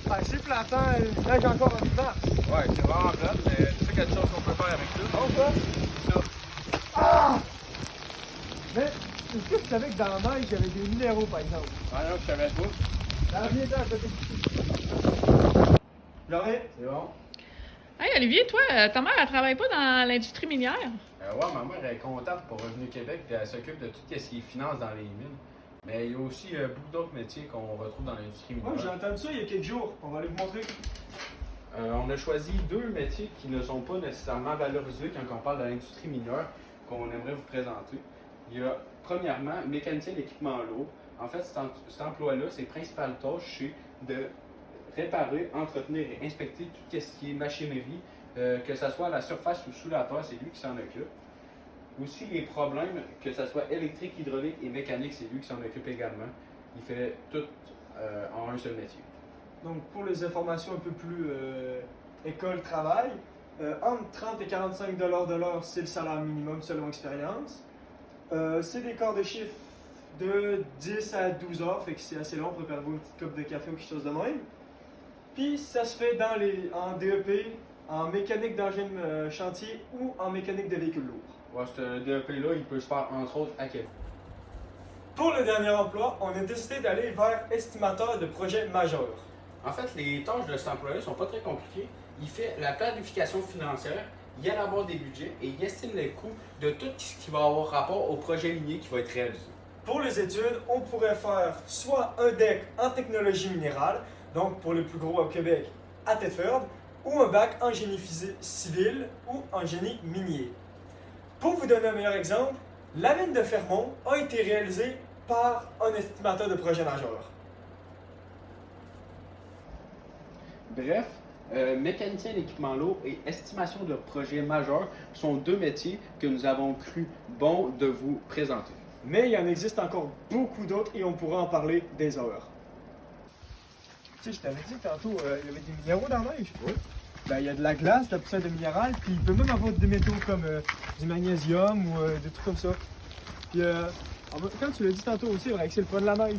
Ben, c'est platant, il neige encore en hiver. Ouais, c'est vraiment plate, mais tu sais quelque chose qu'on peut faire avec ça? Donc là, Ça. ah! Mais, est-ce que tu savais que dans la neige, il y avait des minéraux, par exemple? Ah non, je savais pas. Ça revient à côté de J'aurais. C'est bon. Hey Olivier, toi, ta mère, elle travaille pas dans l'industrie minière? Ouais, ma mère est comptable pour Revenu Québec, puis elle s'occupe de tout ce qui est finance dans les mines. Mais il y a aussi beaucoup d'autres métiers qu'on retrouve dans l'industrie Moi, j'ai minière. entendu ça il y a quelques jours. On va aller vous montrer. On a choisi deux métiers qui ne sont pas nécessairement valorisés quand on parle de l'industrie minière qu'on aimerait vous présenter. Il y a premièrement mécanicien d'équipement lourd. En fait, cet emploi-là, ses principales tâches, c'est de réparer, entretenir et inspecter tout ce qui est machinerie, que ce soit à la surface ou sous la terre, c'est lui qui s'en occupe. Aussi les problèmes, que ce soit électrique, hydraulique et mécanique, c'est lui qui s'en occupe également. Il fait tout en un seul métier. Donc, pour les informations un peu plus école-travail, entre 30 et 45 de l'heure, c'est le salaire minimum selon expérience. C'est des quarts de chiffre de 10 à 12 heures, fait que c'est assez long, préparez-vous une petite coupe de café ou quelque chose de même. Puis ça se fait en DEP, en mécanique d'engin chantier ou en mécanique de véhicules lourds. Ouais, ce DEP-là, il peut se faire entre autres à Québec. Pour le dernier emploi, on a décidé d'aller vers estimateur de projets majeurs. En fait, les tâches de cet employé ne sont pas très compliquées. Il fait la planification financière, il élabore des budgets et il estime les coûts de tout ce qui va avoir rapport au projet minier qui va être réalisé. Pour les études, on pourrait faire soit un DEC en technologie minérale, donc pour les plus gros au Québec, à Thetford, ou un bac en génie civil ou en génie minier. Pour vous donner un meilleur exemple, la mine de Fermont a été réalisée par un estimateur de projet majeur. Bref, mécanicien d'équipement lourd et estimation de projets majeurs sont deux métiers que nous avons cru bon de vous présenter. Mais il en existe encore beaucoup d'autres et on pourra en parler des heures. Tu sais, je t'avais dit tantôt, il y avait des minéraux dans la neige. Oui. Ben, il y a de la glace, de la poussière de minéral, puis il peut même avoir des métaux comme du magnésium ou des trucs comme ça. Puis, comme tu l'as dit tantôt aussi, c'est le fun de la neige.